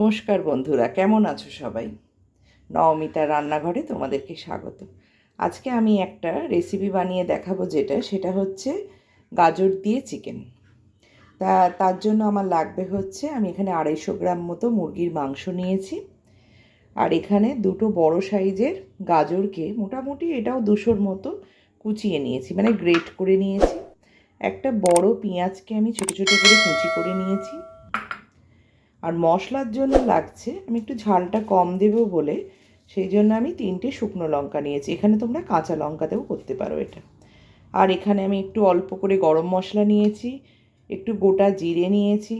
নমস্কার বন্ধুরা, কেমন আছো সবাই? নবমিতার রান্নাঘরে তোমাদেরকে স্বাগত। আজকে আমি একটা রেসিপি বানিয়ে দেখাবো, সেটা হচ্ছে গাজর দিয়ে চিকেন। তার জন্য আমার লাগবে হচ্ছে, আমি এখানে 250 গ্রাম মতো মুরগির মাংস নিয়েছি। আর এখানে দুটো বড় সাইজের গাজরকে মোটামুটি এটাও 200-র মতো কুচিয়ে নিয়েছি, মানে গ্রেট করে নিয়েছি। একটা বড় পেঁয়াজকে আমি ছোটো ছোটো করে কুচি করে নিয়েছি। আর মশলার জন্য লাগছে, আমি একটু ঝালটা কম দেবো বলে সেই জন্য আমি 3টে শুকনো লঙ্কা নিয়েছি। এখানে তোমরা কাঁচা লঙ্কাতেও করতে পারো এটা। আর এখানে আমি একটু অল্প করে গরম মশলা নিয়েছি, একটু গোটা জিরে নিয়েছি,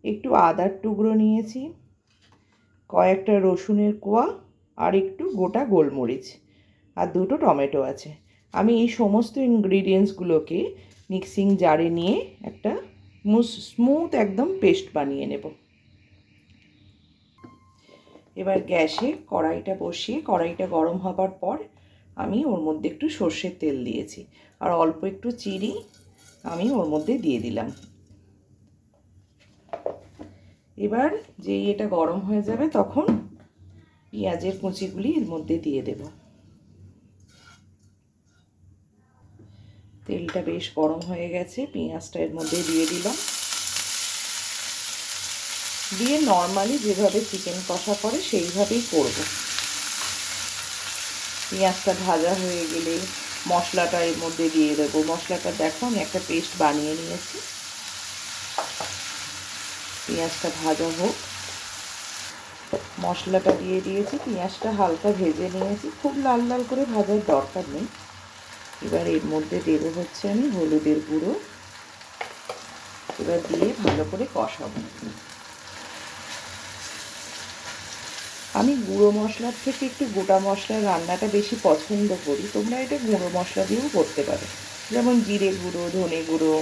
একটু আদার টুকরো নিয়েছি, কয়েকটা রসুনের কোয়া, আর একটু গোটা গোলমরিচ, আর দুটো টমেটো আছে। আমি এই সমস্ত ইনগ্রিডিয়েন্টসগুলোকে মিক্সিং জারে নিয়ে একটা স্মুথ একদম পেস্ট বানিয়ে নেব। এবার গ্যাসে কড়াইটা বসিয়ে কড়াইটা গরম হবার পর আমি ওর মধ্যে একটু সর্ষের তেল দিয়েছি, আর অল্প একটু চিনি আমি ওর মধ্যে দিয়ে দিলাম। এবার যেই এটা গরম হয়ে যাবে তখন পেঁয়াজের কুচিগুলি এর মধ্যে দিয়ে দেব। তেলটা বেশ গরম হয়ে গেছে, পেঁয়াজটা এর মধ্যে দিয়ে দিলাম। দিয়ে নর্মালি যেভাবে চিকেন কষা করে সেইভাবেই করব। পেঁয়াজটা ভাজা হয়ে গেলে মশলাটা এর মধ্যে দিয়ে দেবো। মশলাটা দেখো আমি একটা পেস্ট বানিয়ে নিয়েছি। পেঁয়াজটা ভাজা হোক, মশলাটা দিয়ে দিয়েছি, পেঁয়াজটা হালকা ভেজে নিয়েছি, খুব লাল লাল করে ভাজার দরকার নেই। এবার এর মধ্যে দেবো হচ্ছে আমি হলুদের গুঁড়ো। এবার দিয়ে ভালো করে কষাবো। আমি গুঁড়ো মশলার থেকে একটু গোটা মশলার রান্নাটা বেশি পছন্দ করি। তোমরা এটা গুঁড়ো মশলা দিয়েও করতে পারো, যেমন জিরে গুঁড়ো, ধনে গুঁড়ো,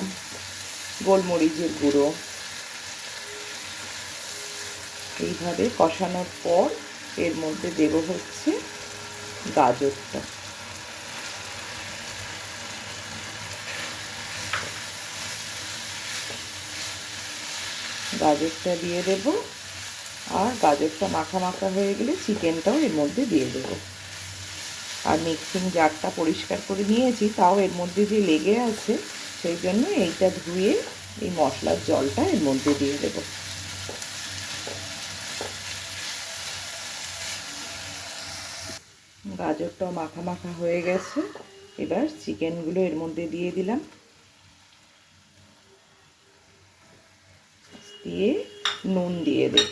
গোলমরিচের গুঁড়ো। এইভাবে কষানোর পর এর মধ্যে দেব হচ্ছে গাজরটা। গাজরটা দিয়ে দেব, আর গাজরটা মাখা মাখা হয়ে গেলে চিকেনটাও এর মধ্যে দিয়ে দেব। আর মিক্সিং জারটা পরিষ্কার করে নিয়েছি, তাও এর মধ্যে যে লেগে আছে সেই জন্য এইটা ধুয়ে এই মশলার জলটা এর মধ্যে দিয়ে দেব। গাজরটাও মাখা মাখা হয়ে গেছে। এবার চিকেনগুলো এর মধ্যে দিয়ে দিলাম, দিয়ে নুন দিয়ে দেব।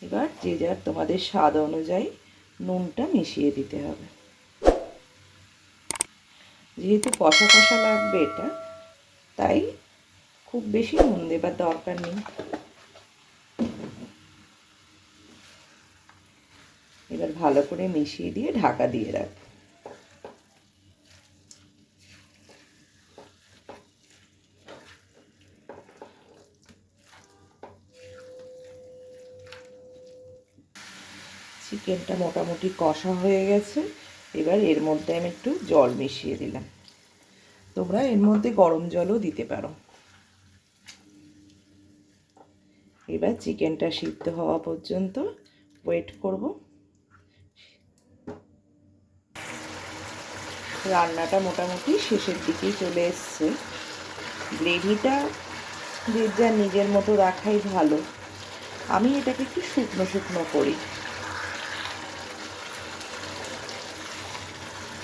এবার যে যার তোমাদের স্বাদ অনুযায়ী নুনটা মিশিয়ে দিতে হবে। যেহেতু কষা কষা লাগবে এটা, তাই খুব বেশি নুন দেবার দরকার নেই। এবার ভালো করে মিশিয়ে দিয়ে ঢাকা দিয়ে রাখবো। চিকেনটা মোটামুটি কষা হয়ে গেছে। এবার এর মধ্যে আমি একটু জল মিশিয়ে দিলাম। তোমরা এর মধ্যে গরম জলও দিতে পারো। এবার চিকেনটা সিদ্ধ হওয়া পর্যন্ত ওয়েট করব। রান্নাটা মোটামুটি শেষের দিকেই চলে এসছে। গ্রেভিটা যে যার নিজের মতো রাখাই ভালো। আমি এটাকে একটু শুকনো শুকনো করি,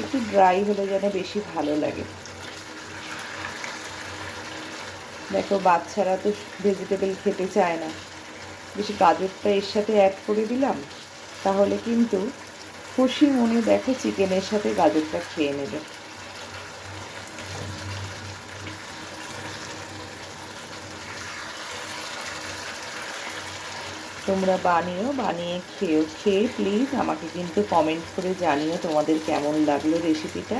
একটু ড্রাই হলে যেন বেশি ভালো লাগে। দেখো বাচ্চারা তো ভেজিটেবল খেতে চায় না, বেশি গাজরটা এর সাথে অ্যাড করে দিলাম, তাহলে কিন্তু খুশি মনে দেখো চিকেনের সাথে গাজরটা খেয়ে নেবে। তোমরা বানিয়ে খেয়ে প্লিজ আমাকে কিন্তু কমেন্ট করে জানিও তোমাদের কেমন লাগলো রেসিপিটা।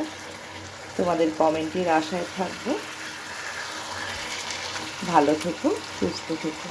তোমাদের কমেন্টের আশায় থাকবো। ভালো থেকো, সুস্থ থেকো।